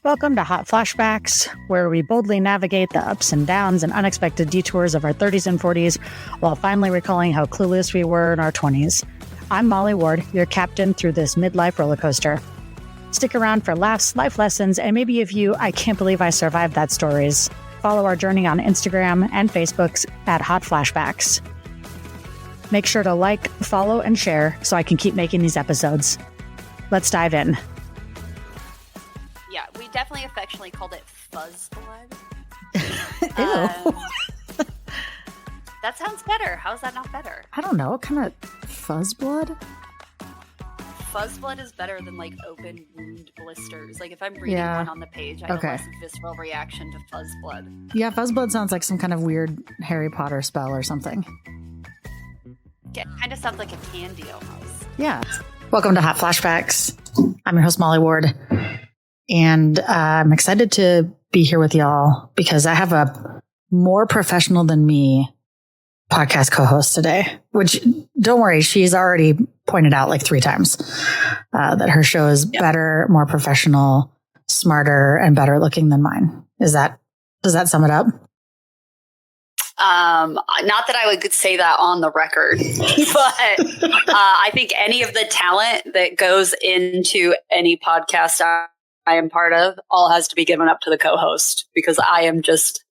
Welcome to Hot Flashbacks, where we boldly navigate the ups and downs and unexpected detours of our 30s and 40s while finally recalling how clueless we were in our 20s. I'm Molly Ward, your captain through this midlife roller coaster. Stick around for laughs, life lessons, and maybe a few I can't believe I survived that stories. Follow our journey on Instagram and Facebook at Hot Flashbacks. Make sure to like, follow, and share so I can keep making these episodes. Let's dive in. Yeah, we definitely affectionately called it fuzz blood. Ew. That sounds better. How is that not better? I don't know. What kind of fuzz blood? Fuzz blood is better than like open wound blisters. Like if I'm reading one on the page, I have less visceral reaction to fuzz blood. Yeah, fuzz blood sounds like some kind of weird Harry Potter spell or something. Yeah, it kind of sounds like a candy almost. Yeah. Welcome to Hot Flashbacks. I'm your host, Molly Ward. And I'm excited to be here with y'all because I have a more professional than me podcast co-host today, which don't worry, she's already pointed out like 3 times that her show is better, more professional, smarter, and better looking than mine. Does that sum it up? Not that I would say that on the record, but I think any of the talent that goes into any podcast I am part of all has to be given up to the co-host because I am just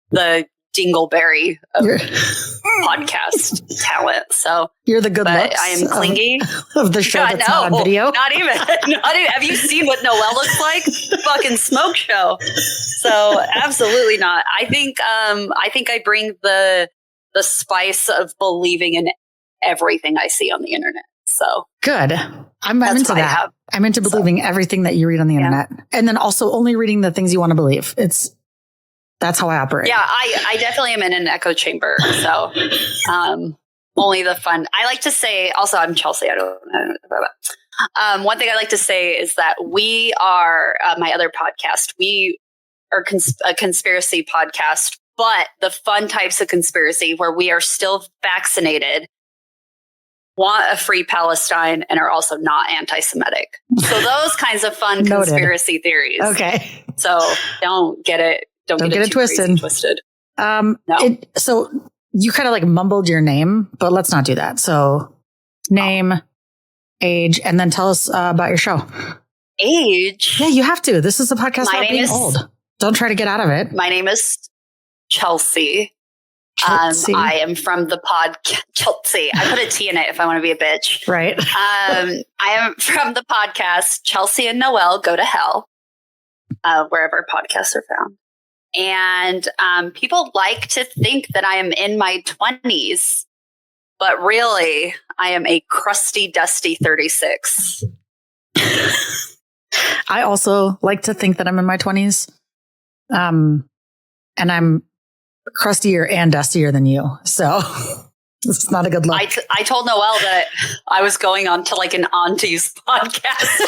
the dingleberry of podcast talent. So you're the good looks. I am clingy of the show that's not on video. Not even. Have you seen what Noelle looks like? Fucking smoke show. So absolutely not. I think I bring the spice of believing in everything I see on the internet. So good. I'm into that. I'm into believing everything that you read on the internet, and then also only reading the things you want to believe. That's how I operate. Yeah, I definitely am in an echo chamber. So only the fun. I like to say. Also, I'm Chelsy. I don't know. One thing I like to say is that we are my other podcast. We are a conspiracy podcast, but the fun types of conspiracy where we are still vaccinated, want a free Palestine, and are also not anti-Semitic. So those kinds of fun conspiracy theories. Okay. So don't get it. Don't get it twisted. No. So you kind of like mumbled your name, but let's not do that. So name, age, and then tell us about your show. Age? Yeah, you have to. This is a podcast about being old. Don't try to get out of it. My name is Chelsy. I am from the podcast Chelsy. I put a T in it if I want to be a bitch. Right. I am from the podcast Chelsy and Noelle Go to Hell, wherever podcasts are found. And people like to think that I am in my 20s, but really I am a crusty, dusty 36. I also like to think that I'm in my 20s. And I'm crustier and dustier than you. So it's not a good look. I told Noelle that I was going on to like an auntie's podcast.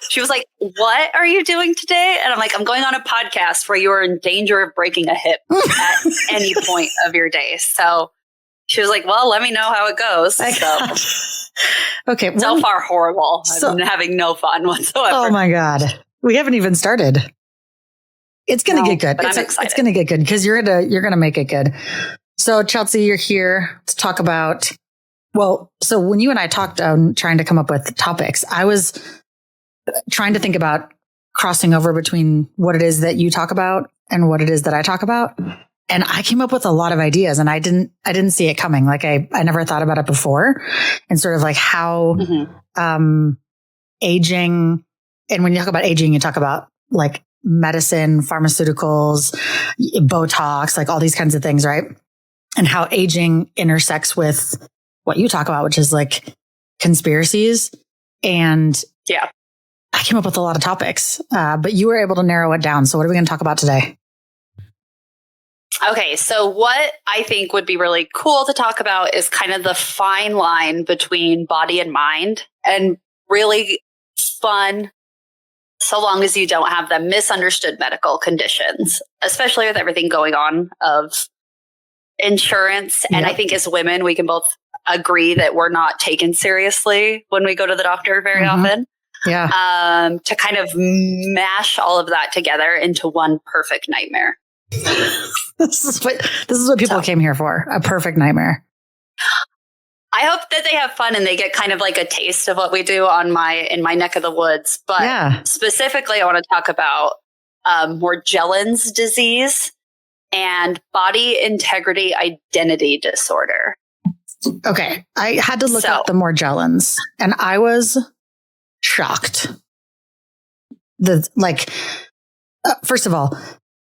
She was like, what are you doing today? And I'm like, I'm going on a podcast where you are in danger of breaking a hip at any point of your day. So she was like, well, let me know how it goes. Okay. So far, horrible. I'm having no fun whatsoever. Oh my God. We haven't even started. It's going to get good. I'm excited. It's going to get good because you're going to make it good. So Chelsy, you're here to talk about, so when you and I talked trying to come up with topics, I was trying to think about crossing over between what it is that you talk about and what it is that I talk about. And I came up with a lot of ideas and I didn't see it coming. Like I never thought about it before and sort of like how, aging. And when you talk about aging, you talk about like medicine, pharmaceuticals, Botox, like all these kinds of things, right? And how aging intersects with what you talk about, which is like conspiracies. And yeah, I came up with a lot of topics, but you were able to narrow it down. So what are we going to talk about today? Okay, so what I think would be really cool to talk about is kind of the fine line between body and mind, and really fun so long as you don't have the misunderstood medical conditions, especially with everything going on of insurance. And I think as women, we can both agree that we're not taken seriously when we go to the doctor very often. to kind of mash all of that together into one perfect nightmare. This is what people came here for, a perfect nightmare. I hope that they have fun and they get kind of like a taste of what we do in my neck of the woods. But specifically, I want to talk about Morgellons disease and body integrity identity disorder. Okay. I had to look up the Morgellons and I was shocked. First of all,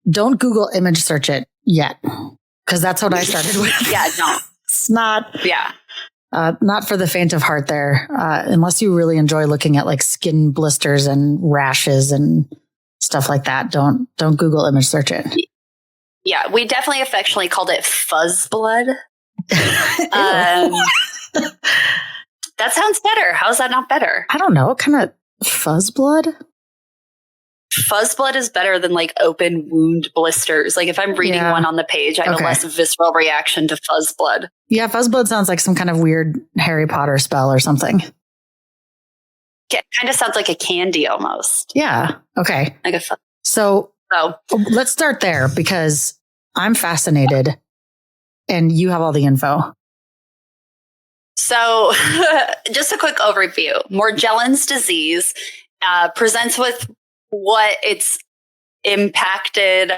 don't Google image search it yet, because that's what I started with. Yeah, no. It's not for the faint of heart there, unless you really enjoy looking at like skin blisters and rashes and stuff like that. Don't Google image search it. Yeah, we definitely affectionately called it fuzz blood. That sounds better. How's that not better? I don't know. What kind of fuzz blood? Fuzz blood is better than like open wound blisters. Like if I'm reading one on the page, I have a less visceral reaction to fuzz blood. Yeah, fuzz blood sounds like some kind of weird Harry Potter spell or something. It kind of sounds like a candy almost. Yeah. Okay. Like a So let's start there because I'm fascinated and you have all the info. So just a quick overview. Morgellons disease presents with what it's impacted.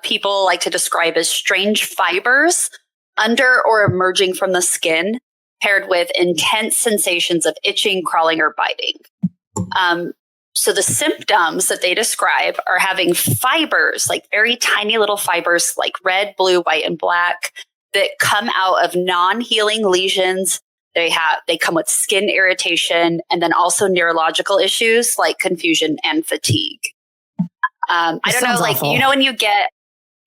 People like to describe as strange fibers under or emerging from the skin, paired with intense sensations of itching, crawling, or biting. So the symptoms that they describe are having fibers, like very tiny little fibers, like red, blue, white, and black, that come out of non-healing lesions. They come with skin irritation and then also neurological issues like confusion and fatigue. I don't know, like, awful. When you get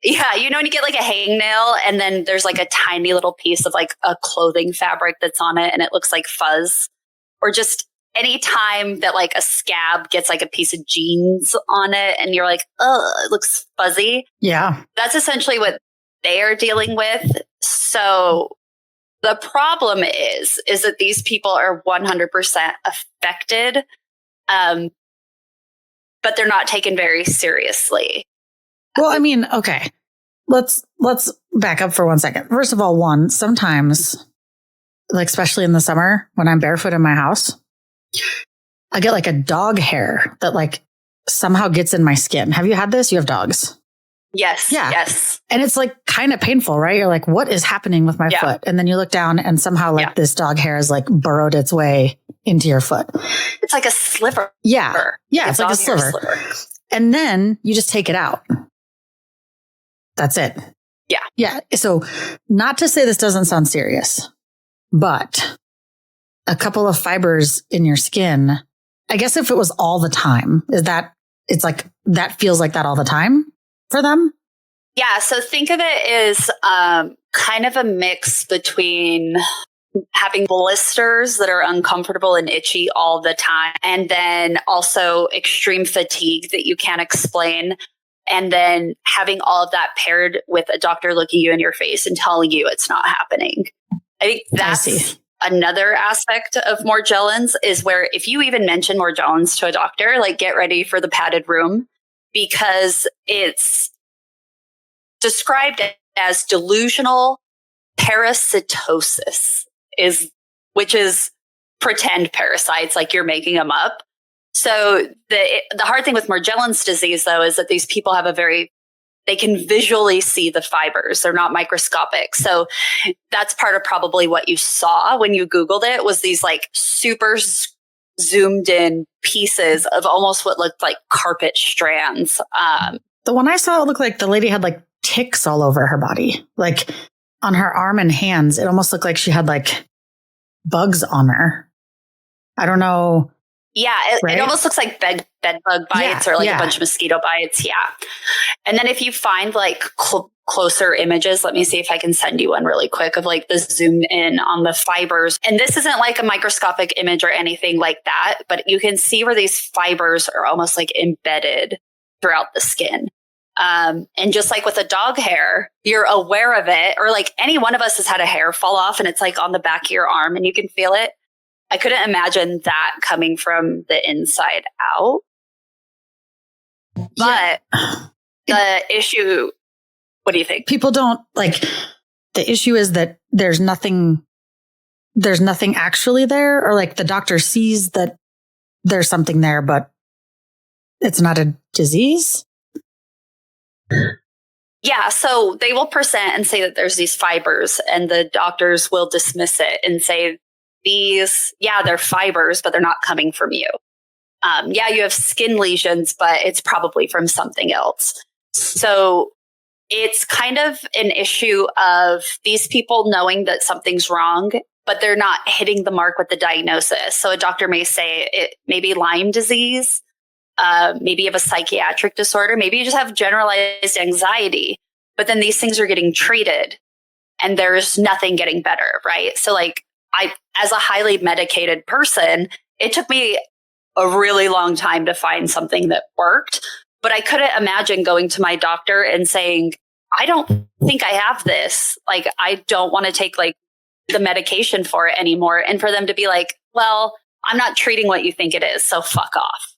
like a hangnail and then there's like a tiny little piece of like a clothing fabric that's on it and it looks like fuzz, or just any time that like a scab gets like a piece of jeans on it and you're like, oh, it looks fuzzy. Yeah. That's essentially what they are dealing with. So the problem is that these people are 100% affected, but they're not taken very seriously. Well, I mean, okay, let's back up for 1 second. First of all, sometimes, like especially in the summer when I'm barefoot in my house, I get like a dog hair that like somehow gets in my skin. Have you had this? You have dogs. Yes. Yeah. Yes. And it's like kind of painful, right? You're like, what is happening with my foot? And then you look down and somehow like this dog hair has like burrowed its way into your foot. It's like a sliver. Yeah. Yeah. It's like a sliver. And then you just take it out. That's it. Yeah. Yeah. So not to say this doesn't sound serious, but a couple of fibers in your skin, I guess if it was all the time, it's like that feels like that all the time for them? Yeah. So think of it as kind of a mix between having blisters that are uncomfortable and itchy all the time, and then also extreme fatigue that you can't explain. And then having all of that paired with a doctor looking you in your face and telling you it's not happening. I think that's another aspect of Morgellons, is where if you even mention Morgellons to a doctor, like get ready for the padded room, because it's described as delusional parasitosis, which is pretend parasites, like you're making them up. So the hard thing with Morgellons disease, though, is that these people have they can visually see the fibers. They're not microscopic. So that's part of probably what you saw when you Googled it, was these like super zoomed in pieces of almost what looked like carpet strands. The one I saw, it looked like the lady had like ticks all over her body, like on her arm and hands. It almost looked like she had like bugs on her. I don't know. Yeah, it almost looks like bed bug bites or like a bunch of mosquito bites. Yeah. And then if you find like closer images, let me see if I can send you one really quick of like the zoom in on the fibers. And this isn't like a microscopic image or anything like that, but you can see where these fibers are almost like embedded throughout the skin. And just like with a dog hair, you're aware of it, or like any one of us has had a hair fall off and it's like on the back of your arm and you can feel it. I couldn't imagine that coming from the inside out. But the issue, what do you think? People don't the issue is that there's nothing actually there, or like the doctor sees that there's something there, but it's not a disease. Yeah. So they will present and say that there's these fibers, and the doctors will dismiss it and say they're fibers, but they're not coming from you. You have skin lesions, but it's probably from something else. So it's kind of an issue of these people knowing that something's wrong, but they're not hitting the mark with the diagnosis. So a doctor may say it may be Lyme disease, maybe you have a psychiatric disorder, maybe you just have generalized anxiety, but then these things are getting treated and there's nothing getting better, right? So as a highly medicated person, it took me a really long time to find something that worked, but I couldn't imagine going to my doctor and saying, I don't think I have this. I don't want to take the medication for it anymore. And for them to be like, well, I'm not treating what you think it is, so fuck off.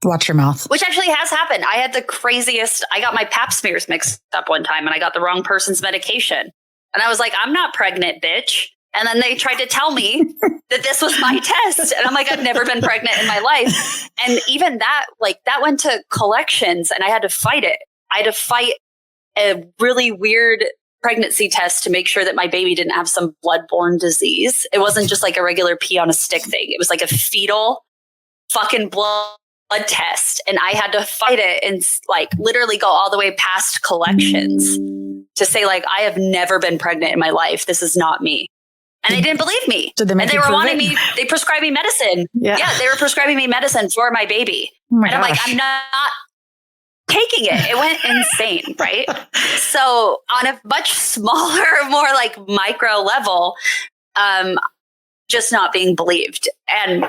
Watch your mouth. Which actually has happened. I had the craziest, I got my pap smears mixed up one time and I got the wrong person's medication. And I was like, I'm not pregnant, bitch. And then they tried to tell me that this was my test. And I'm like, I've never been pregnant in my life. And even that, that went to collections and I had to fight it. I had to fight a really weird pregnancy test to make sure that my baby didn't have some bloodborne disease. It wasn't just a regular pee on a stick thing. It was a fetal fucking blood test. And I had to fight it and literally go all the way past collections to say I have never been pregnant in my life. This is not me. And they didn't believe me. Did they make and they were wanting me, they prescribed me medicine. Yeah, they were prescribing me medicine for my baby. Oh my and I'm gosh. I'm not taking it. It went insane, right? So on a much smaller, more micro level, just not being believed. And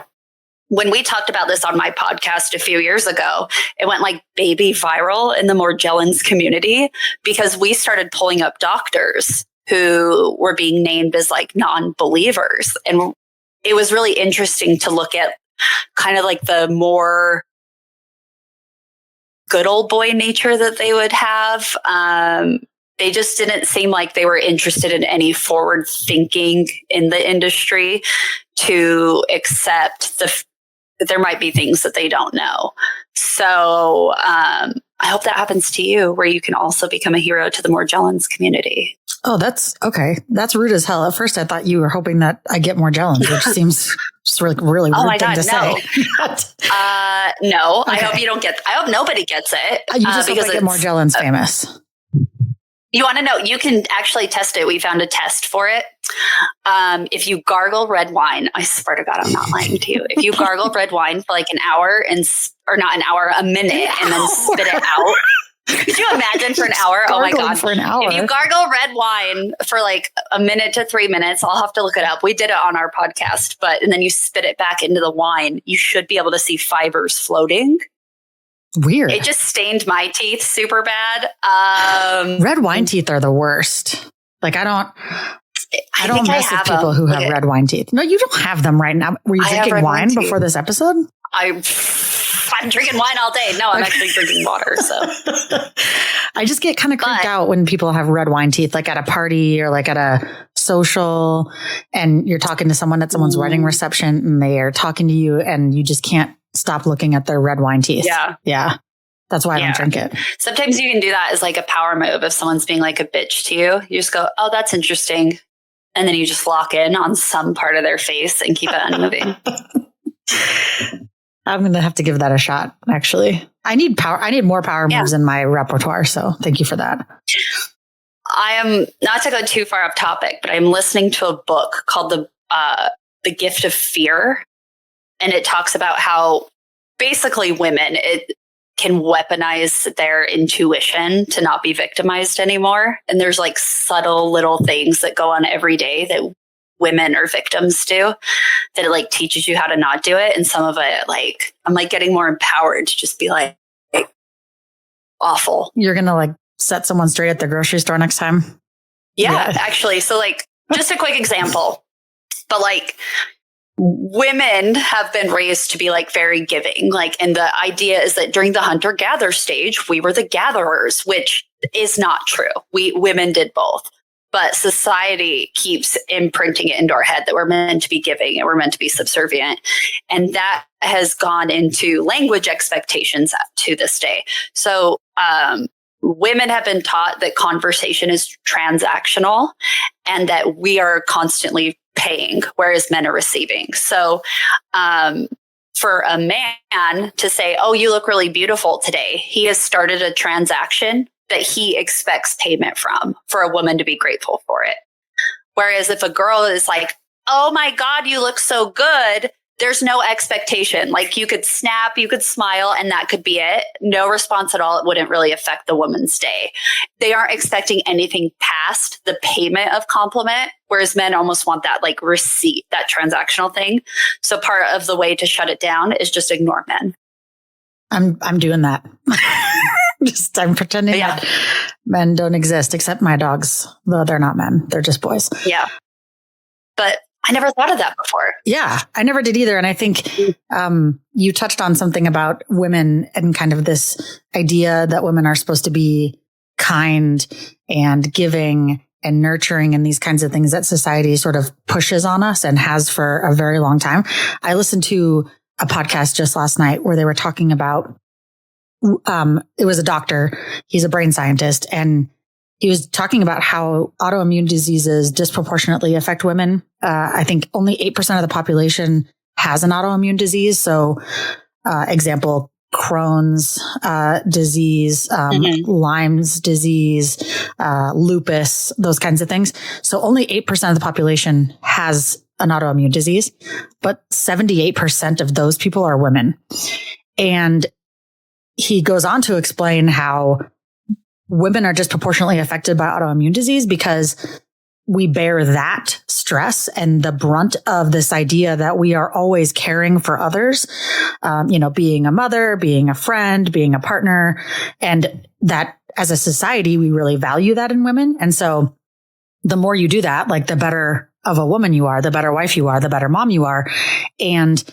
when we talked about this on my podcast a few years ago, it went baby viral in the Morgellons community because we started pulling up doctors who were being named as non-believers. And it was really interesting to look at kind of the more good old boy nature that they would have. They just didn't seem like they were interested in any forward thinking in the industry to accept that there might be things that they don't know. So I hope that happens to you, where you can also become a hero to the Morgellons community. Oh, that's okay. That's rude as hell. At first, I thought you were hoping that I get Morgellons, which seems just really rude thing to say. No, Okay. I hope you don't get. I hope nobody gets it. You just hope I get Morgellons famous. You want to know? You can actually test it. We found a test for it. If you gargle red wine, I swear to God, I'm not lying to you. If you gargle red wine for an hour or not an hour, a minute, and then spit it out. Could you imagine for an hour? Oh my God. For an hour. If you gargle red wine for a minute to 3 minutes, I'll have to look it up. We did it on our podcast, and then you spit it back into the wine, you should be able to see fibers floating. Weird. It just stained my teeth super bad. Red wine teeth are the worst. I don't mess with people who have red wine teeth. No, you don't have them right now. Were you drinking wine before this episode? I'm drinking wine all day. No, I'm actually drinking water. So I just get kind of creeped out when people have red wine teeth, at a party or at a social, and you're talking to someone at someone's wedding reception and they are talking to you and you just can't stop looking at their red wine teeth. Yeah. That's why I don't drink it. Sometimes you can do that as a power move. If someone's being a bitch to you, you just go, oh, that's interesting. And then you just lock in on some part of their face and keep it unmoving. I'm going to have to give that a shot, actually. I need more power moves in my repertoire. So thank you for that. I am, not to go too far off topic, but I'm listening to a book called The Gift of Fear. And it talks about how basically women can weaponize their intuition to not be victimized anymore. And there's subtle little things that go on every day that women or victims do that it teaches you how to not do it. And some of it, I'm getting more empowered to just be awful. You're going to set someone straight at the grocery store next time? Yeah. Actually. So just a quick example, but women have been raised to be like very giving. Like, and the idea is that during the hunter-gatherer stage, we were the gatherers, which is not true. Women did both. But society keeps imprinting it into our head that we're meant to be giving and we're meant to be subservient. And that has gone into language expectations to this day. So women have been taught that conversation is transactional and that we are constantly paying, whereas men are receiving. So for a man to say, oh, you look really beautiful today, he has started a transaction that he expects payment from for a woman to be grateful for it. Whereas if a girl is like, oh my God, you look so good, there's no expectation. Like you could snap, you could smile, and that could be it. No response at all. It wouldn't really affect the woman's day. They aren't expecting anything past the payment of compliment, whereas men almost want that like receipt, that transactional thing. So part of the way to shut it down is just ignore men. I'm doing that. I'm pretending that men don't exist, except my dogs, though they're not men. They're just boys. Yeah. But I never thought of that before. Yeah, I never did either. And I think you touched on something about women and kind of this idea that women are supposed to be kind and giving and nurturing and these kinds of things that society sort of pushes on us and has for a very long time. I listened to a podcast just last night where they were talking about it was a doctor. He's a brain scientist, and he was talking about how autoimmune diseases disproportionately affect women. I think only 8% of the population has an autoimmune disease. So, example, Crohn's disease, Lyme's disease, lupus, those kinds of things. So only 8% of the population has an autoimmune disease, but 78% of those people are women. And he goes on to explain how women are disproportionately affected by autoimmune disease because we bear that stress and the brunt of this idea that we are always caring for others, being a mother, being a friend, being a partner, and that as a society, we really value that in women. And so the more you do that, like the better of a woman you are, the better wife you are, the better mom you are. And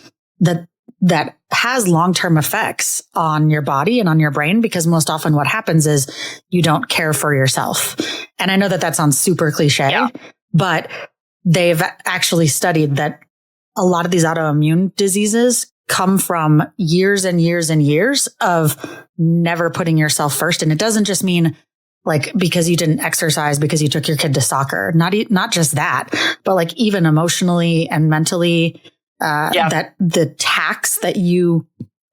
that has long-term effects on your body and on your brain, because most often what happens is you don't care for yourself. And I know that sounds super cliche, but they've actually studied that a lot of these autoimmune diseases come from years and years and years of never putting yourself first. And it doesn't just mean like because you didn't exercise, because you took your kid to soccer, not just that, but like even emotionally and mentally, that the tax that you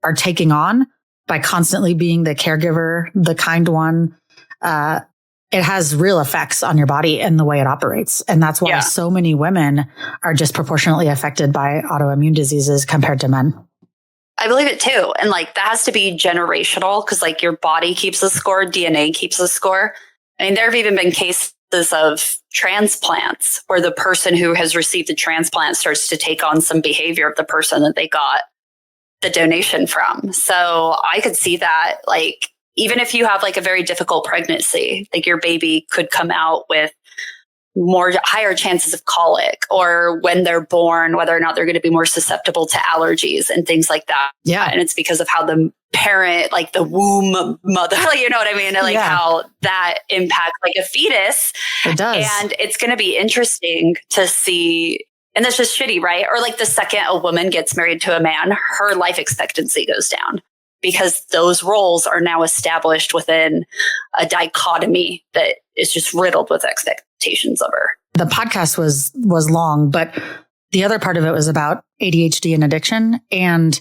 are taking on by constantly being the caregiver, the kind one, it has real effects on your body and the way it operates. And that's why so many women are disproportionately affected by autoimmune diseases compared to men. I believe it too. And like that has to be generational because like your body keeps a score, DNA keeps a score. I mean, there have even been cases of transplants where the person who has received the transplant starts to take on some behavior of the person that they got the donation from. So I could see that, like, even if you have like a very difficult pregnancy, like your baby could come out with higher chances of colic, or when they're born, whether or not they're going to be more susceptible to allergies and things like that. Yeah. And it's because of how the parent, like the womb mother, you know what I mean? Like how that impacts like a fetus. It does. And it's going to be interesting to see. And that's just shitty, right? Or like the second a woman gets married to a man, her life expectancy goes down because those roles are now established within a dichotomy that is just riddled with expectations of her. The podcast was long, but the other part of it was about ADHD and addiction. And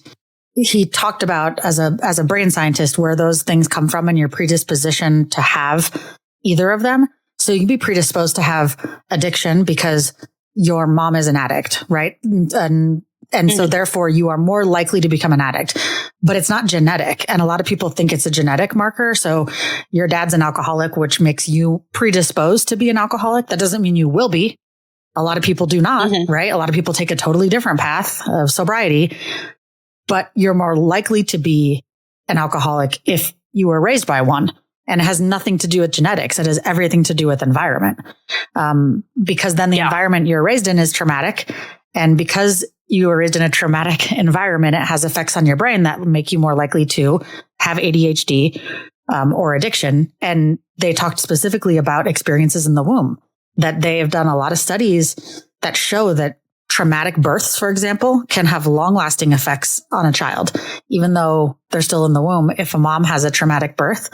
he talked about as a brain scientist where those things come from and your predisposition to have either of them. So you can be predisposed to have addiction because your mom is an addict, right? And so therefore you are more likely to become an addict, but it's not genetic. And a lot of people think it's a genetic marker. So your dad's an alcoholic, which makes you predisposed to be an alcoholic. That doesn't mean you will be. A lot of people do not, right? A lot of people take a totally different path of sobriety, but you're more likely to be an alcoholic if you were raised by one. And it has nothing to do with genetics. It has everything to do with environment. Because then the environment you're raised in is traumatic. And because you were raised in a traumatic environment, it has effects on your brain that make you more likely to have ADHD or addiction. And they talked specifically about experiences in the womb, that they have done a lot of studies that show that traumatic births, for example, can have long-lasting effects on a child, even though they're still in the womb. If a mom has a traumatic birth,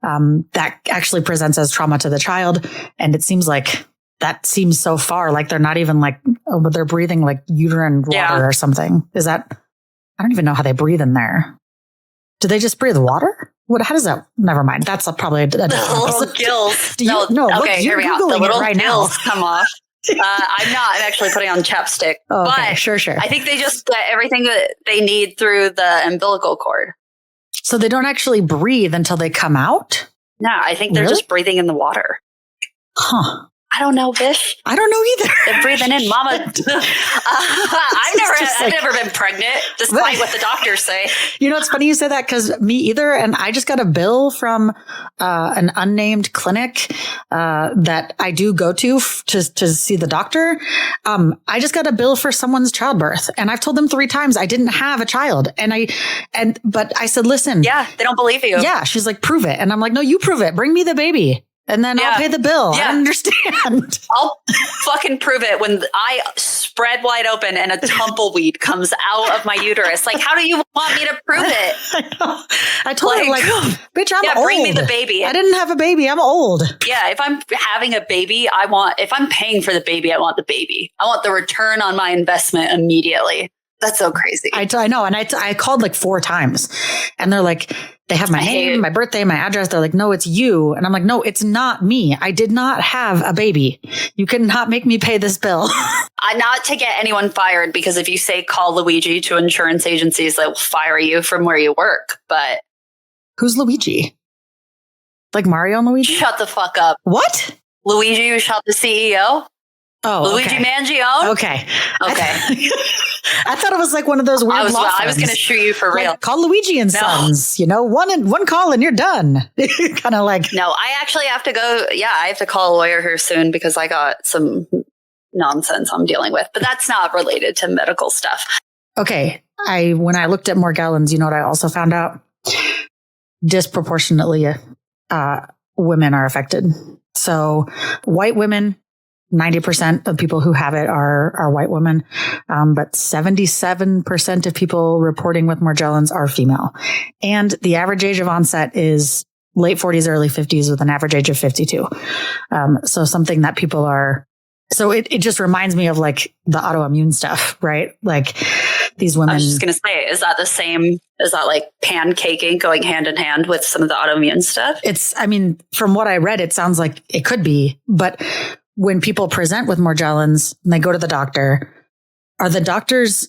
that actually presents as trauma to the child. And it seems like that seems so far, like they're not even like, oh, but they're breathing like uterine water or something. Is that, I don't even know how they breathe in there. Do they just breathe water? How does that? Never mind. That's probably the little gills. Okay, here we go. The little gills come off. I'm not. I'm actually putting on chapstick. Oh, okay. But Sure. I think they just get everything that they need through the umbilical cord. So they don't actually breathe until they come out? No, I think they're just breathing in the water. Huh. I don't know, Bish. I don't know either. They're breathing in, Mama. I've never been pregnant, despite what the doctors say. You know, it's funny you say that, because me either. And I just got a bill from an unnamed clinic that I do go to see the doctor. I just got a bill for someone's childbirth, and I've told them 3 times I didn't have a child. But I said, listen. Yeah, they don't believe you. Yeah, she's like, prove it. And I'm like, no, you prove it. Bring me the baby. And then I'll pay the bill. I don't understand. I'll fucking prove it when I spread wide open and a tumbleweed comes out of my uterus. Like, how do you want me to prove it? I told her, like, bitch, I'm old. Bring me the baby. I didn't have a baby. I'm old. Yeah, if I'm having a baby, if I'm paying for the baby, I want the baby. I want the return on my investment immediately. That's so crazy. I know. And I called like 4 times, and they're like, they have my name, my birthday, my address. They're like, no, it's you. And I'm like, no, it's not me. I did not have a baby. You cannot make me pay this bill. Not to get anyone fired, because if you say call Luigi to insurance agencies, they will fire you from where you work. But who's Luigi? Like Mario and Luigi? Shut the fuck up. What? Luigi who shot the CEO? Oh, Luigi Mangione? Okay. I thought it was like one of those weird law I was going to shoot you for real. Like, call Luigi and Sons, one call and you're done. Kind of like. No, I actually have to go. Yeah, I have to call a lawyer here soon because I got some nonsense I'm dealing with. But that's not related to medical stuff. Okay. When I looked at Morgellons, you know what I also found out? Disproportionately, women are affected. So white women, 90% of people who have it are white women. But 77% of people reporting with Morgellons are female. And the average age of onset is late 40s, early 50s with an average age of 52. So something that people are, so it just reminds me of like the autoimmune stuff, right? Like these women. I was just going to say, is that the same? Is that like pancaking going hand in hand with some of the autoimmune stuff? From what I read, it sounds like it could be, but when people present with Morgellons and they go to the doctor, are the doctors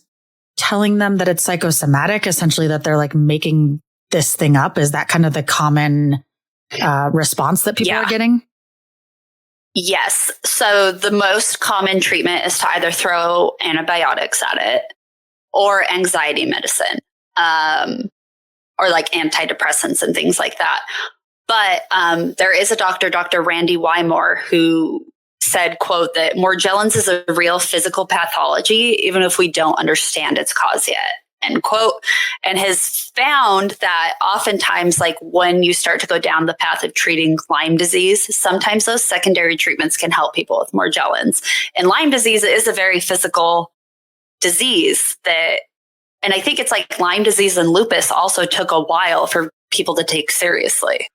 telling them that it's psychosomatic, essentially that they're like making this thing up? Is that kind of the common response that people are getting? Yes. So the most common treatment is to either throw antibiotics at it or anxiety medicine, or like antidepressants and things like that. But there is a doctor, Dr. Randy Wymore, who said, quote, that Morgellons is a real physical pathology, even if we don't understand its cause yet, end quote. And has found that oftentimes, like when you start to go down the path of treating Lyme disease, sometimes those secondary treatments can help people with Morgellons. And Lyme disease is a very physical disease and I think it's like Lyme disease and lupus also took a while for people to take seriously.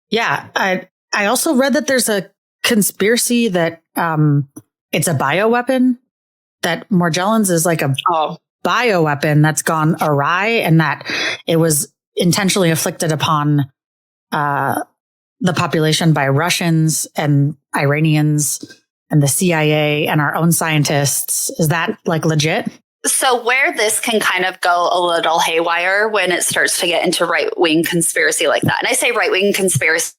Yeah. I also read that there's a conspiracy that it's a bioweapon, that Morgellons is like a bioweapon that's gone awry, and that it was intentionally afflicted upon the population by Russians and Iranians and the CIA and our own scientists. Is that like legit? So where this can kind of go a little haywire when it starts to get into right-wing conspiracy like that. And I say right-wing conspiracy,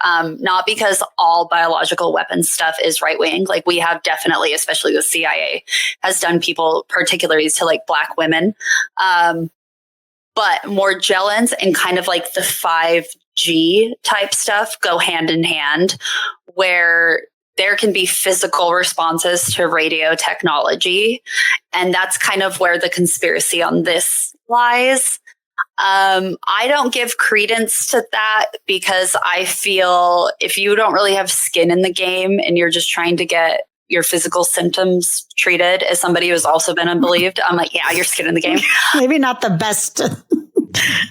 not because all biological weapons stuff is right-wing. Like we have definitely, especially the CIA, has done people particularly to like Black women. But Morgellons and kind of like the 5G type stuff go hand in hand, where there can be physical responses to radio technology. And that's kind of where the conspiracy on this lies. I don't give credence to that because I feel if you don't really have skin in the game and you're just trying to get your physical symptoms treated as somebody who's also been unbelieved, I'm like, yeah, you're skin in the game. Maybe not the best.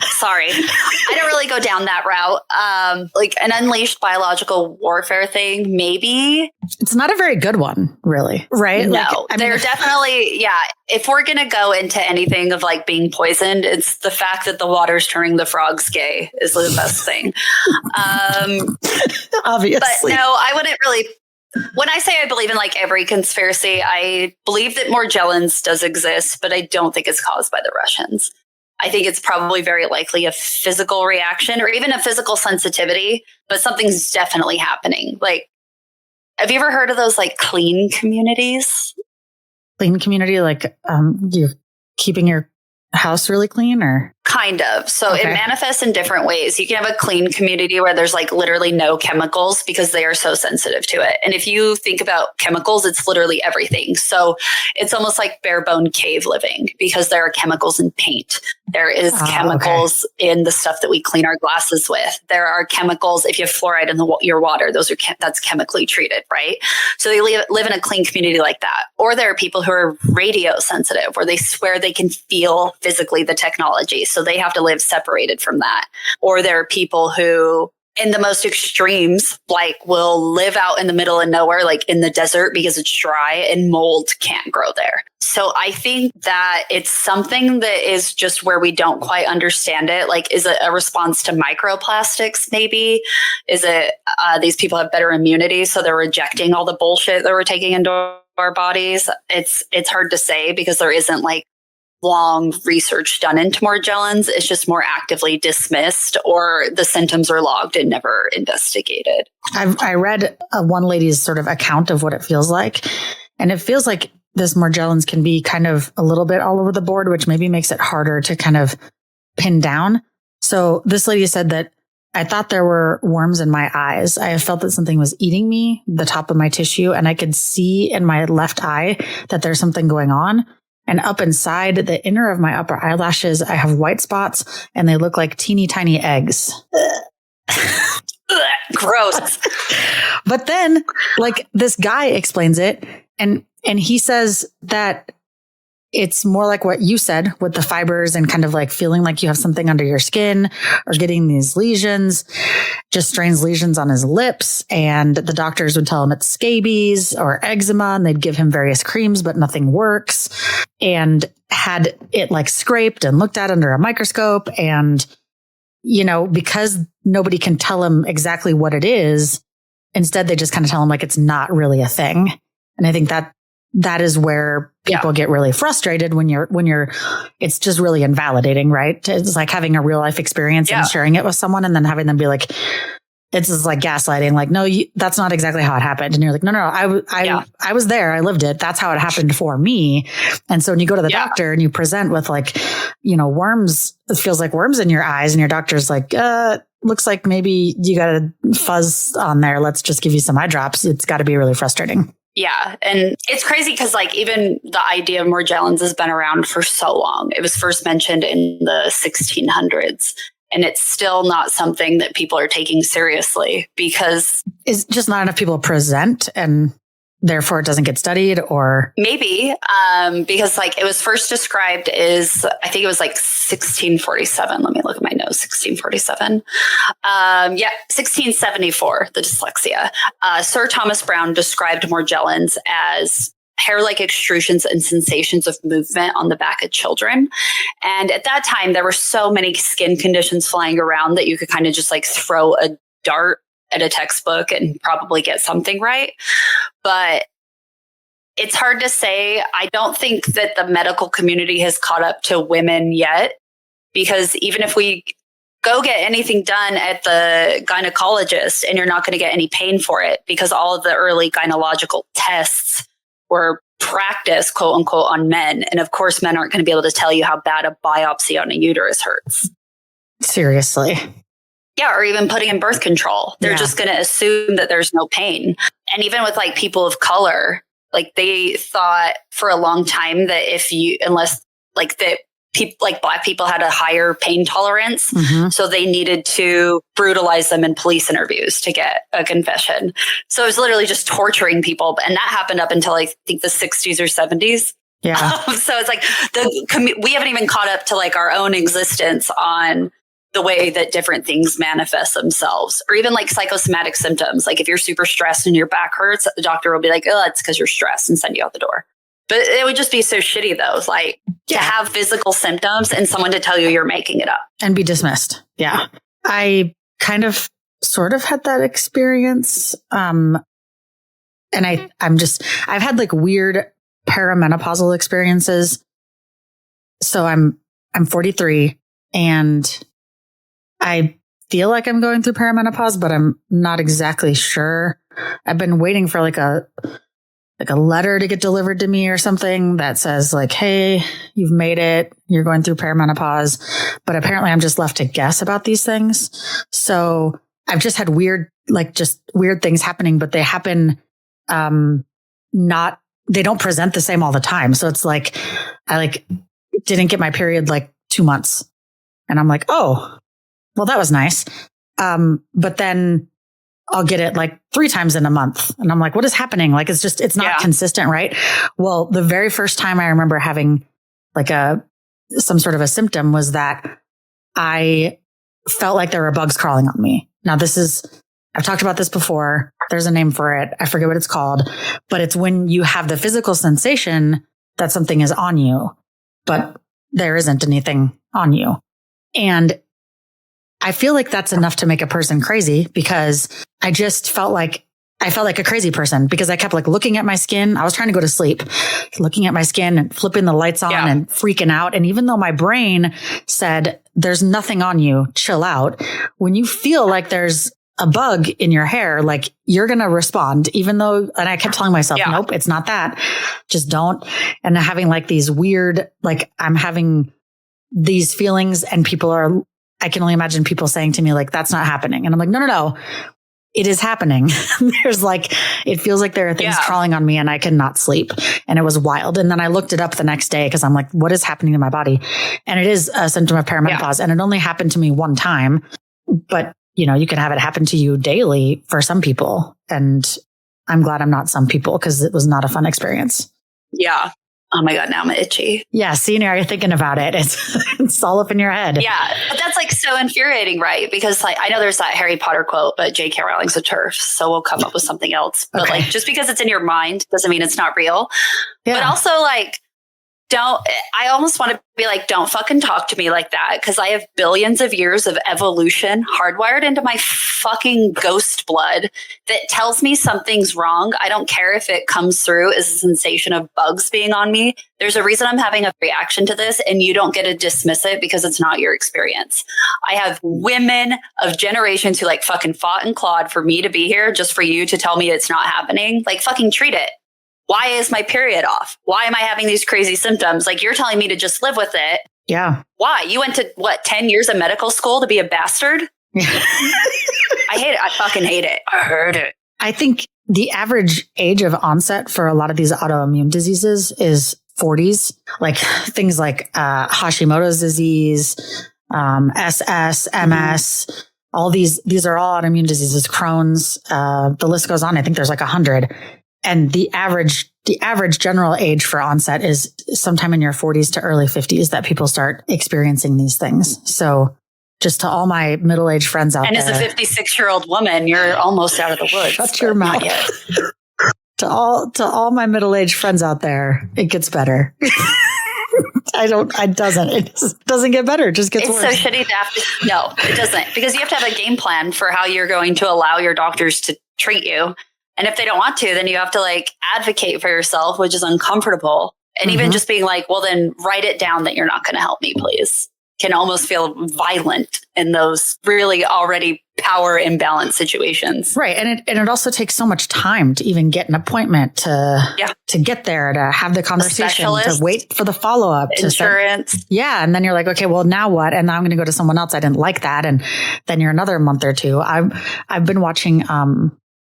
Sorry. I don't really go down that route. Like an unleashed biological warfare thing, maybe. It's not a very good one, really. Right? No, they're definitely, yeah. If we're going to go into anything of like being poisoned, it's the fact that the water's turning the frogs gay is the best thing. Obviously. But no, I wouldn't really. When I say I believe in like every conspiracy, I believe that Morgellons does exist, but I don't think it's caused by the Russians. I think it's probably very likely a physical reaction or even a physical sensitivity, but something's definitely happening. Like, have you ever heard of those like clean communities? Clean community, like you're keeping your house really clean or? Kind of. So It manifests in different ways. You can have a clean community where there's like literally no chemicals because they are so sensitive to it. And if you think about chemicals, it's literally everything. So it's almost like bare bone cave living because there are chemicals in paint. There is chemicals in the stuff that we clean our glasses with. There are chemicals. If you have fluoride in your water, that's chemically treated, right? So they live in a clean community like that. Or there are people who are radio sensitive where they swear they can feel physically the technology. So they have to live separated from that. Or there are people who, in the most extremes, like will live out in the middle of nowhere, like in the desert because it's dry and mold can't grow there. So I think that it's something that is just where we don't quite understand it. Like, is it a response to microplastics? Maybe is it these people have better immunity, so they're rejecting all the bullshit that we're taking into our bodies? It's hard to say because there isn't like long research done into Morgellons. It's just more actively dismissed or the symptoms are logged and never investigated. I read one lady's sort of account of what it feels like. And it feels like this Morgellons can be kind of a little bit all over the board, which maybe makes it harder to kind of pin down. So this lady said that I thought there were worms in my eyes. I felt that something was eating me, the top of my tissue, and I could see in my left eye that there's something going on. And up inside the inner of my upper eyelashes, I have white spots and they look like teeny tiny eggs. Gross. But then like this guy explains it and he says that it's more like what you said with the fibers and kind of like feeling like you have something under your skin or getting these lesions, just strange lesions on his lips. And the doctors would tell him it's scabies or eczema and they'd give him various creams, but nothing works. And had it like scraped and looked at under a microscope. And, you know, because nobody can tell him exactly what it is, instead they just kind of tell him like it's not really a thing. And I think that is where people get really frustrated when you're, it's just really invalidating, right? It's like having a real life experience and sharing it with someone and then having them be like, it's just like gaslighting. Like, no, that's not exactly how it happened. And you're like, no, I was there. I lived it. That's how it happened for me. And so when you go to the doctor and you present with like, you know, worms, it feels like worms in your eyes and your doctor's like, looks like maybe you got a fuzz on there. Let's just give you some eye drops. It's got to be really frustrating. Yeah. And it's crazy because like even the idea of Morgellons has been around for so long. It was first mentioned in the 1600s and it's still not something that people are taking seriously because it's just not enough people present and therefore it doesn't get studied or maybe because like it was first described as I think it was like 1647. Let me look at my notes. 1647. 1674. The dyslexia. Sir Thomas Browne described Morgellons as hair-like extrusions and sensations of movement on the back of children. And at that time, there were so many skin conditions flying around that you could kind of just like throw a dart at a textbook and probably get something right. But it's hard to say. I don't think that the medical community has caught up to women yet, because even if we go get anything done at the gynecologist and you're not going to get any pain for it because all of the early gynecological tests were practiced, quote unquote, on men. And of course, men aren't going to be able to tell you how bad a biopsy on a uterus hurts. Seriously. Yeah, or even putting in birth control. They're just going to assume that there's no pain. And even with like people of color, like they thought for a long time that unless like that people like Black people had a higher pain tolerance. So they needed to brutalize them in police interviews to get a confession. So it was literally just torturing people. And that happened up until I think the 60s or 70s. Yeah. So it's like we haven't even caught up to like our own existence on the way that different things manifest themselves, or even like psychosomatic symptoms. Like if you're super stressed and your back hurts, the doctor will be like, oh, it's because you're stressed, and send you out the door. But it would just be so shitty though. Like to have physical symptoms and someone to tell you you're making it up. And be dismissed. Yeah. I kind of sort of had that experience. And I've had like weird perimenopausal experiences. So I'm 43 and I feel like I'm going through perimenopause, but I'm not exactly sure. I've been waiting for like a letter to get delivered to me or something that says like, hey, you've made it. You're going through perimenopause. But apparently I'm just left to guess about these things. So I've just had weird things happening, but they happen, they don't present the same all the time. So it's like, I like didn't get my period like 2 months and I'm like, oh, well, that was nice. But then I'll get it like 3 times in a month. And I'm like, what is happening? Like, it's not consistent, right? Well, the very first time I remember having like some sort of a symptom was that I felt like there were bugs crawling on me. Now I've talked about this before. There's a name for it. I forget what it's called, but it's when you have the physical sensation that something is on you, but there isn't anything on you. And I feel like that's enough to make a person crazy, because I just felt like a crazy person, because I kept like looking at my skin. I was trying to go to sleep, looking at my skin and flipping the lights on and freaking out. And even though my brain said, there's nothing on you, chill out. When you feel like there's a bug in your hair, like you're going to respond, even though, and I kept telling myself, nope, it's not that. Just don't. And having like these weird, like I'm having these feelings and I can only imagine people saying to me like, that's not happening. And I'm like, no, it is happening. There's like, it feels like there are things crawling on me and I cannot sleep. And it was wild. And then I looked it up the next day because I'm like, what is happening to my body? And it is a symptom of perimenopause. And it only happened to me one time, but you know, you can have it happen to you daily for some people. And I'm glad I'm not some people, because it was not a fun experience. Yeah. Oh my God, now I'm itchy. Yeah. See, now you're thinking about it. It's all up in your head. Yeah. But that's like so infuriating, right? Because like, I know there's that Harry Potter quote, but J.K. Rowling's a TERF. So we'll come up with something else. But like, just because it's in your mind doesn't mean it's not real. Yeah. But also like, I almost want to be like, don't fucking talk to me like that, because I have billions of years of evolution hardwired into my fucking ghost blood that tells me something's wrong. I don't care if it comes through as a sensation of bugs being on me. There's a reason I'm having a reaction to this, and you don't get to dismiss it because it's not your experience. I have women of generations who like fucking fought and clawed for me to be here, just for you to tell me it's not happening. Like fucking treat it. Why is my period off? Why am I having these crazy symptoms? Like you're telling me to just live with it. Yeah. Why? You went to 10 years of medical school to be a bastard? I hate it. I fucking hate it. I heard it. I think the average age of onset for a lot of these autoimmune diseases is 40s, like things like Hashimoto's disease, SS, MS, all these are all autoimmune diseases, Crohn's, the list goes on. I think there's like 100. And the average general age for onset is sometime in your 40s to early 50s that people start experiencing these things. So just to all my middle-aged friends out there. And as a 56-year-old woman, you're almost out of the woods. Shut your mouth. To all my middle-aged friends out there, it gets better. It doesn't get better. It just gets worse. It's so shitty to have to, no, it doesn't. Because you have to have a game plan for how you're going to allow your doctors to treat you. And if they don't want to, then you have to like advocate for yourself, which is uncomfortable. And even just being like, well, then write it down that you're not going to help me, please. can almost feel violent in those really already power imbalance situations. Right. And it also takes so much time to even get an appointment, to get there, to have the conversation, to wait for the follow-up. Insurance. And then you're like, okay, well, now what? And now I'm going to go to someone else. I didn't like that. And then you're another month or two. I've been watching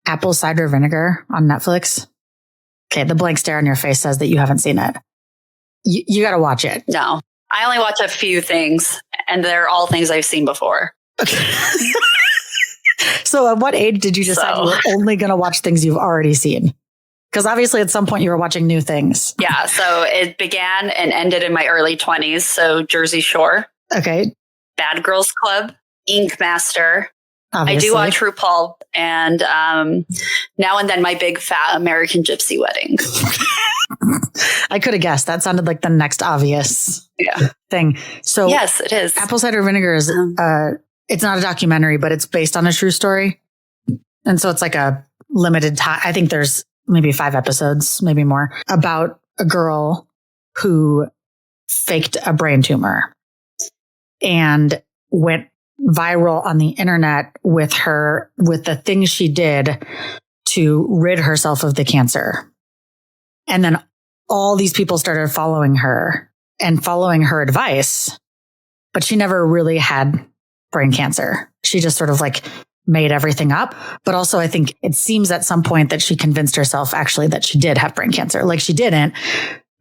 apple cider vinegar on Netflix. Okay. The blank stare on your face says that you haven't seen it. You got to watch it. No. I only watch a few things, and they're all things I've seen before. Okay. So at what age did you decide you were only going to watch things you've already seen? Because obviously at some point you were watching new things. Yeah. So it began and ended in my early 20s. So Jersey Shore. Okay. Bad Girls Club. Ink Master. Obviously. I do watch RuPaul. And now and then my big fat American Gypsy Wedding. I could have guessed. That sounded like the next obvious thing. So yes, it is. Apple cider vinegar is it's not a documentary, but it's based on a true story. And so it's like a limited time. I think there's maybe 5 episodes, maybe more, about a girl who faked a brain tumor and went viral on the internet with the things she did to rid herself of the cancer. And then all these people started following her and following her advice, but she never really had brain cancer. She just sort of like made everything up. But also I think it seems at some point that she convinced herself actually that she did have brain cancer. Like she didn't,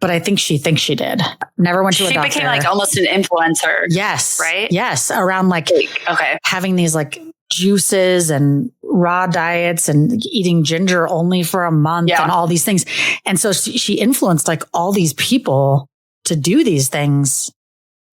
but I think she thinks she did. Never went to a doctor. She became like almost an influencer. Yes. Right? Yes. Around like having these like juices and raw diets and eating ginger only for a month and all these things. And so she influenced like all these people to do these things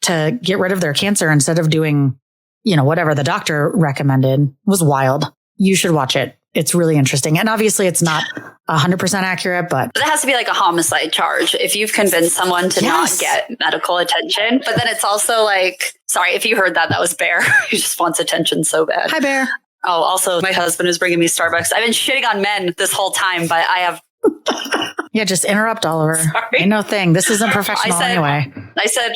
to get rid of their cancer instead of doing, whatever the doctor recommended. It was wild. You should watch it. It's really interesting. And obviously it's not 100% accurate, but it has to be like a homicide charge if you've convinced someone to not get medical attention. But then it's also like, sorry, if you heard that was Bear. He just wants attention so bad. Hi, Bear. Oh, also my husband is bringing me Starbucks. I've been shitting on men this whole time, but I have. Yeah, just interrupt, Oliver. Sorry. Ain't no thing. This isn't professional anyway. I said,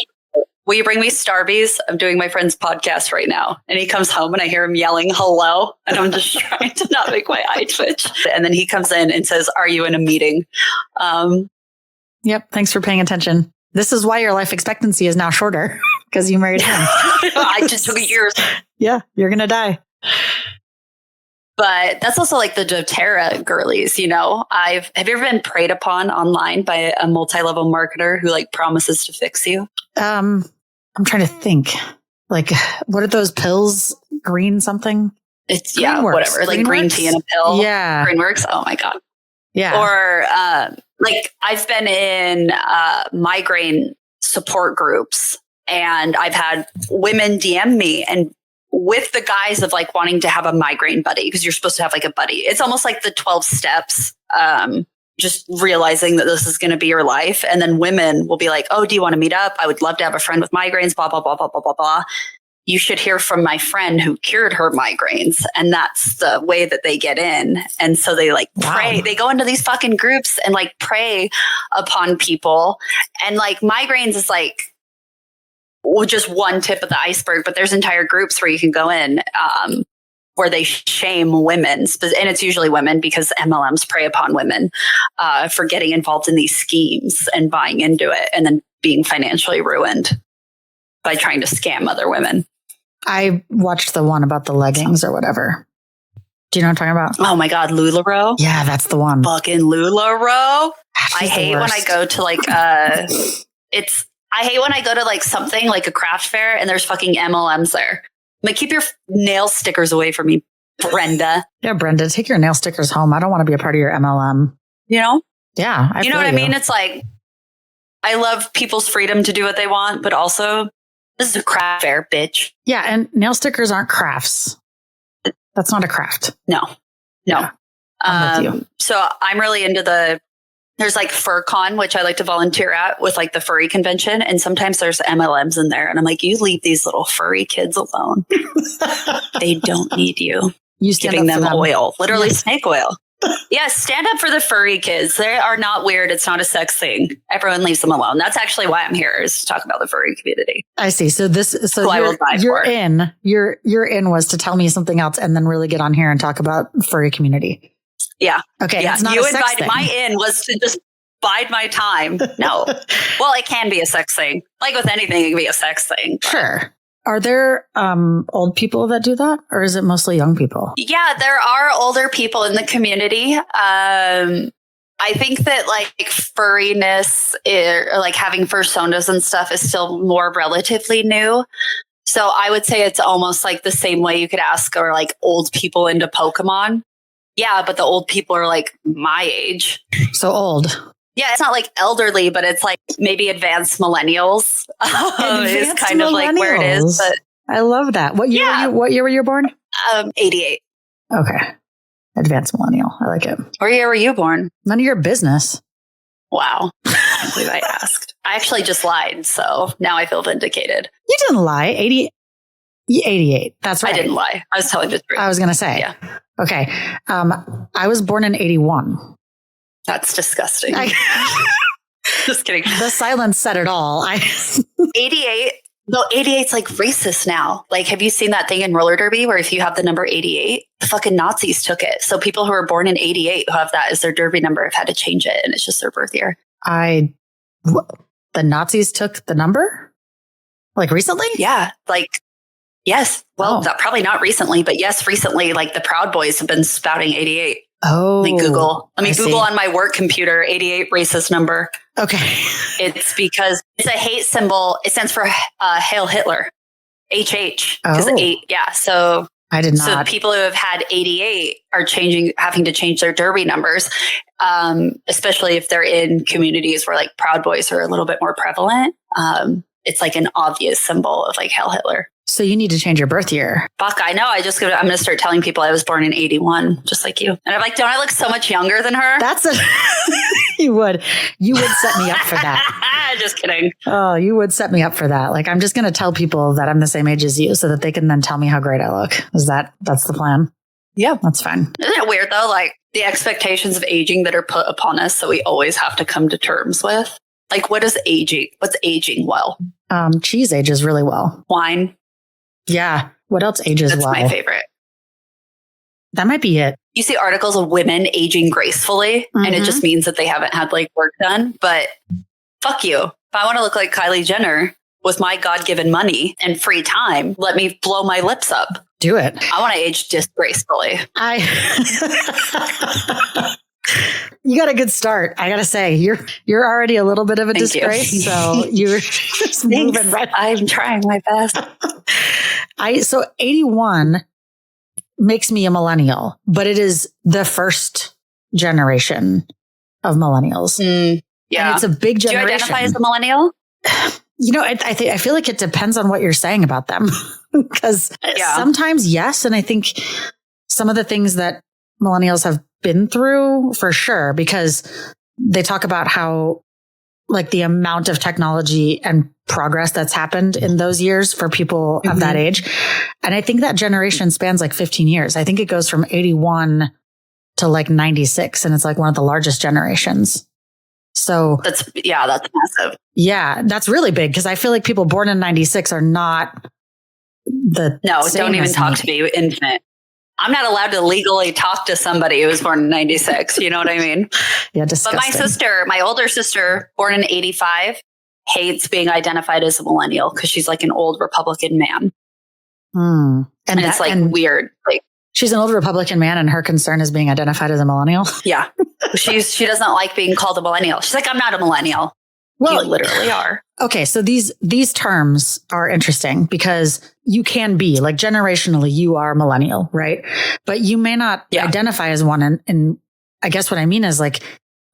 will you bring me Starbies? I'm doing my friend's podcast right now. And he comes home and I hear him yelling, hello. And I'm just trying to not make my eye twitch. And then he comes in and says, are you in a meeting? Yep. Thanks for paying attention. This is why your life expectancy is now shorter because you married him. I just took years. Yeah. You're going to die. But that's also like the doTERRA girlies, have you ever been preyed upon online by a multi-level marketer who like promises to fix you? I'm trying to think. Like, what are those pills? Green something? It's whatever. Like green tea in a pill. Yeah. Greenworks. Oh my God. Yeah. Or like I've been in migraine support groups and I've had women DM me and with the guise of like wanting to have a migraine buddy, because you're supposed to have like a buddy. It's almost like the 12 steps, just realizing that this is going to be your life. And then women will be like, oh, do you want to meet up? I would love to have a friend with migraines, blah, blah, blah, blah, blah, blah, blah. You should hear from my friend who cured her migraines. And that's the way that they get in. And so they like pray, they go into these fucking groups and like prey upon people. And like migraines is like, just one tip of the iceberg, but there's entire groups where you can go in where they shame women. And it's usually women because MLMs prey upon women for getting involved in these schemes and buying into it and then being financially ruined by trying to scam other women. I watched the one about the leggings or whatever. Do you know what I'm talking about? Oh my God, LuLaRoe? Yeah, that's the one. Fucking LuLaRoe. I hate when I go to like I hate when I go to like something like a craft fair and there's fucking MLMs there. I'm like, keep your nail stickers away from me, Brenda. Yeah, Brenda, take your nail stickers home. I don't want to be a part of your MLM. Yeah. You know what I mean? It's like, I love people's freedom to do what they want, but also this is a craft fair, bitch. Yeah. And nail stickers aren't crafts. That's not a craft. No. Yeah, I'm with you. So I'm really into there's like FurCon, which I like to volunteer at with like the furry convention. And sometimes there's MLMs in there. And I'm like, you leave these little furry kids alone. They don't need you. You stand giving up for them oil, literally snake oil. Yes, stand up for the furry kids. They are not weird. It's not a sex thing. Everyone leaves them alone. That's actually why I'm here, is to talk about the furry community. I see. So I will die for. Your in was to tell me something else and then really get on here and talk about furry community. Yeah. Okay. Yeah. It's not you a sex invited thing. my in was to just bide my time. No. Well, it can be a sex thing. Like with anything, it can be a sex thing. But. Sure. Are there old people that do that, or is it mostly young people? Yeah, there are older people in the community. I think that like furriness or like having fursonas and stuff is still more relatively new. So I would say it's almost like the same way you could ask are like old people into Pokemon. Yeah, but the old people are like my age. So old. Yeah, it's not like elderly, but it's like maybe advanced millennials. Is kind of like where it is. But I love that. What year were you born? 88. Okay. Advanced millennial. I like it. What year were you born? None of your business. Wow. I can't believe I asked. I actually just lied, so now I feel vindicated. You didn't lie. 88. That's right. I didn't lie. I was telling the truth. I was going to say. Yeah. Okay. I was born in 81. That's disgusting. Just kidding. The silence said it all. 88. No, 88's like racist now. Like, have you seen that thing in roller derby where if you have the number 88, the fucking Nazis took it. So people who are born in 88 who have that as their derby number have had to change it, and it's just their birth year. The Nazis took the number? Like recently? Yeah. Like, yes. Well, probably not recently, but yes, recently, like the Proud Boys have been spouting 88. Oh, Let me Google on my work computer, 88 racist number. Okay. It's because it's a hate symbol. It stands for Hail Hitler, HH. Because 8, yeah. So I did not. So people who have had 88 are having to change their derby numbers, especially if they're in communities where like Proud Boys are a little bit more prevalent. It's like an obvious symbol of like Hail Hitler. So you need to change your birth year. Fuck, I know. I'm going to start telling people I was born in 81, just like you. And I'm like, don't I look so much younger than her? You would set me up for that. Just kidding. Oh, you would set me up for that. Like, I'm just going to tell people that I'm the same age as you so that they can then tell me how great I look. That's the plan? Yeah. That's fine. Isn't it weird though? Like the expectations of aging that are put upon us that we always have to come to terms with. Like, what's aging well? Cheese ages really well. Wine. Yeah. What else ages well? That's my favorite. That might be it. You see articles of women aging gracefully, and it just means that they haven't had like work done. But fuck you. If I want to look like Kylie Jenner with my God-given money and free time, let me blow my lips up. Do it. I want to age disgracefully. You got a good start. I got to say, you're already a little bit of a disgrace. So you're just moving right. I'm trying my best. So 81 makes me a millennial, but it is the first generation of millennials. Yeah. And it's a big generation. Do you identify as a millennial? I feel like it depends on what you're saying about them. Because sometimes, yes. And I think some of the things that millennials have been through, for sure, because they talk about how like the amount of technology and progress that's happened in those years for people of that age. And I think that generation spans like 15 years. I think it goes from 81 to like 96. And it's like one of the largest generations. So that's massive. Yeah, that's really big because I feel like people born in 96 are not don't even talk to me, infant. I'm not allowed to legally talk to somebody who was born in 96. You know what I mean? Yeah, disgusting. But my older sister, born in 85, hates being identified as a millennial because she's like an old Republican man. And it's like weird. Like, she's an old Republican man and her concern is being identified as a millennial? Yeah. She doesn't like being called a millennial. She's like, I'm not a millennial. Well, you literally are. Okay. So these terms are interesting because you can be like generationally, you are millennial, right? But you may not identify as one. And I guess what I mean is like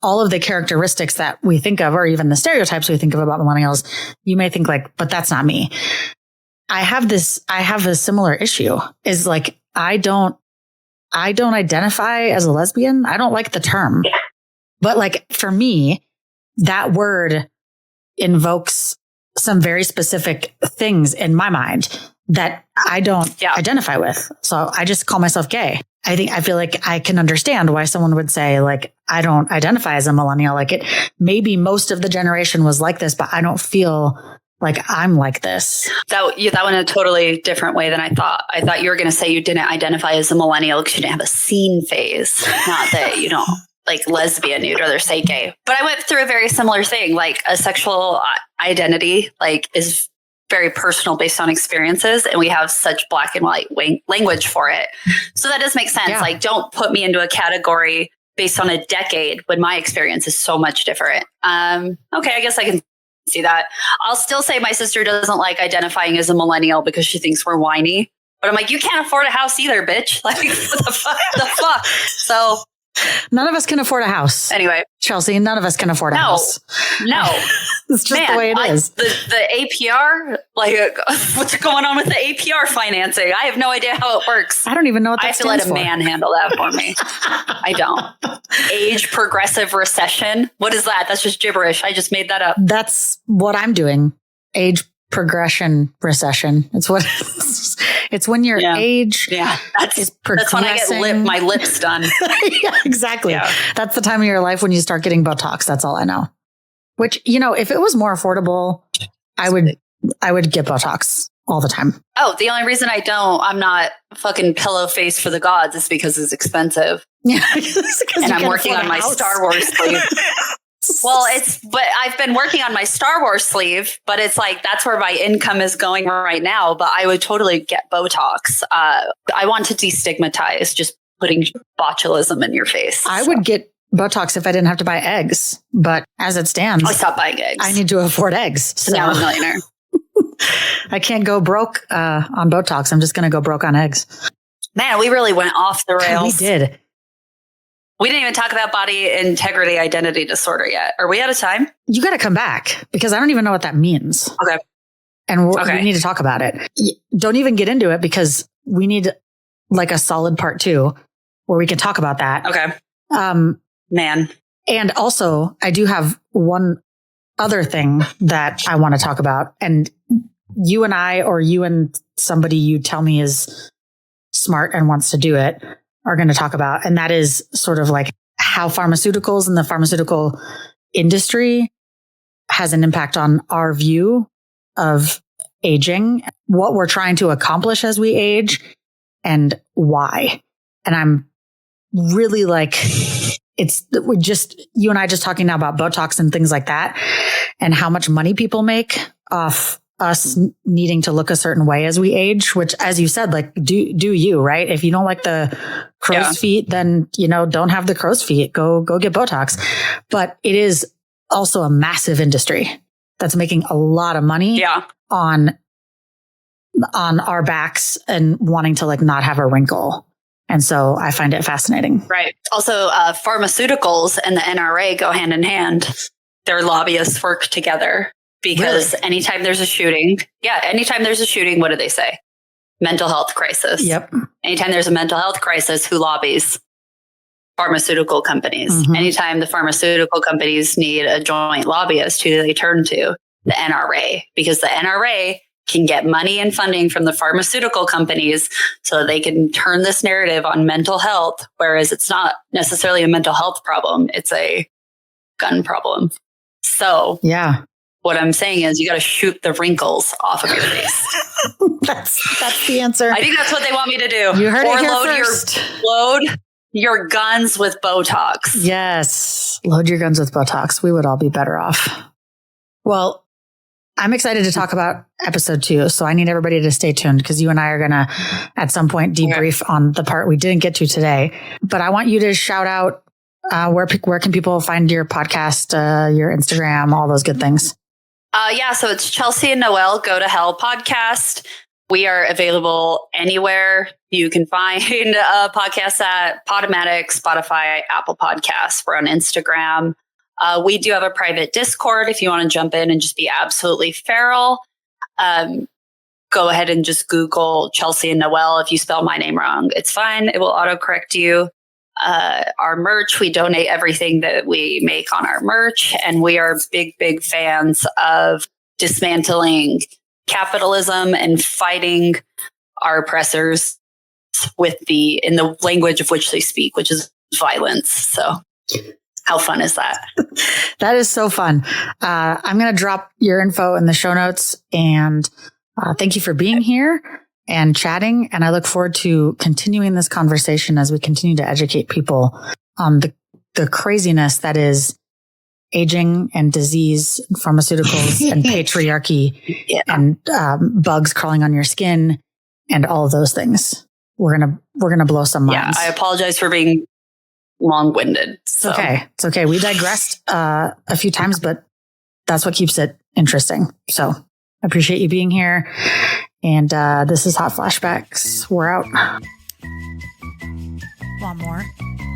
all of the characteristics that we think of, or even the stereotypes we think of about millennials, you may think like, but that's not me. I have a similar issue is like, I don't identify as a lesbian. I don't like the term, but like for me, that word invokes some very specific things in my mind that I don't identify with. So I just call myself gay. I feel like I can understand why someone would say, like, I don't identify as a millennial. Like, it maybe most of the generation was like this, but I don't feel like I'm like this. That went a totally different way than I thought. I thought you were going to say you didn't identify as a millennial because you didn't have a scene phase. Not that you don't like lesbian, you'd rather say gay. But I went through a very similar thing. Like, a sexual identity, like, is very personal based on experiences, and we have such black and white language for it. So that does make sense. Yeah. Like, don't put me into a category based on a decade when my experience is so much different. Okay, I guess I can see that. I'll still say my sister doesn't like identifying as a millennial because she thinks we're whiny. But I'm like, you can't afford a house either, bitch. Like, what the fuck? So none of us can afford a house. Anyway, Chelsea, none of us can afford a house. No. It's just the way it is. The APR, like, what's going on with the APR financing? I have no idea how it works. I don't even know what that stands for. I have to let a man handle that for me. I don't. Age progressive recession. What is that? That's just gibberish. I just made that up. That's what I'm doing. Age progression recession. It's when your age is progressing. That's when I get my lips done. Yeah, exactly. Yeah. That's the time of your life when you start getting Botox. That's all I know. Which, if it was more affordable, I would get Botox all the time. Oh, the only reason I'm not fucking pillow face for the gods is because it's expensive. Yeah. And I'm working on my Star Wars sleeve. Well, but I've been working on my Star Wars sleeve, but it's like, that's where my income is going right now. But I would totally get Botox. I want to destigmatize just putting botulism in your face. I would get Botox if I didn't have to buy eggs. But as it stands, I stopped buying eggs. I need to afford eggs. So now I'm a millionaire. I can't go broke on Botox. I'm just going to go broke on eggs. Man, we really went off the rails. We did. We didn't even talk about body integrity identity disorder yet. Are we out of time? You got to come back because I don't even know what that means. Okay. And we need to talk about it. Don't even get into it because we need like a solid part 2 where we can talk about that. Okay. Man. And also, I do have one other thing that I want to talk about. And you and I, or you and somebody you tell me is smart and wants to do it, are going to talk about. And that is sort of like how pharmaceuticals and the pharmaceutical industry has an impact on our view of aging, what we're trying to accomplish as we age, and why. And I'm really like, we're just, you and I just talking now about Botox and things like that, and how much money people make off us needing to look a certain way as we age, which, as you said, like, do you, right? If you don't like the crow's feet, then, don't have the crow's feet, go get Botox. But it is also a massive industry that's making a lot of money on our backs and wanting to like not have a wrinkle. And so I find it fascinating. Right. Also, pharmaceuticals and the NRA go hand in hand. Their lobbyists work together. Because anytime there's a shooting, what do they say? Mental health crisis. Yep. Anytime there's a mental health crisis, who lobbies? Pharmaceutical companies. Mm-hmm. Anytime the pharmaceutical companies need a joint lobbyist, who do they turn to? The NRA. Because the NRA can get money and funding from the pharmaceutical companies so they can turn this narrative on mental health, whereas it's not necessarily a mental health problem. It's a gun problem. So what I'm saying is you got to shoot the wrinkles off of your face. That's the answer. I think that's what they want me to do. You heard it here first. Load your guns with Botox. Yes. Load your guns with Botox. We would all be better off. Well, I'm excited to talk about episode 2. So I need everybody to stay tuned because you and I are going to at some point debrief on the part we didn't get to today. But I want you to shout out where can people find your podcast, your Instagram, all those good things. So it's Chelsy and Noelle Go to Hell podcast. We are available anywhere you can find podcasts at Podomatic, Spotify, Apple Podcasts. We're on Instagram. We do have a private Discord if you want to jump in and just be absolutely feral. Go ahead and just Google Chelsy and Noelle. If you spell my name wrong, it's fine. It will autocorrect you. Our merch, we donate everything that we make on our merch. And we are big, big fans of dismantling capitalism and fighting our oppressors. in the language of which they speak, which is violence. So how fun is that? That is so fun. I'm going to drop your info in the show notes, and thank you for being here and chatting. And I look forward to continuing this conversation as we continue to educate people on the craziness that is aging and disease, and pharmaceuticals and patriarchy and bugs crawling on your skin and all of those things. We're gonna blow some minds. Yeah, I apologize for being long-winded. So. It's okay. We digressed a few times, but that's what keeps it interesting. So I appreciate you being here. And this is Hot Flashbacks. We're out. Want more?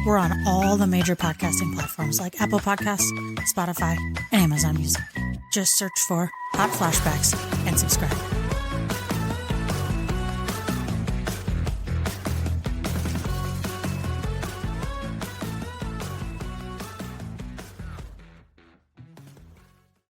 We're on all the major podcasting platforms like Apple Podcasts, Spotify, and Amazon Music. Just search for Hot Flashbacks and subscribe.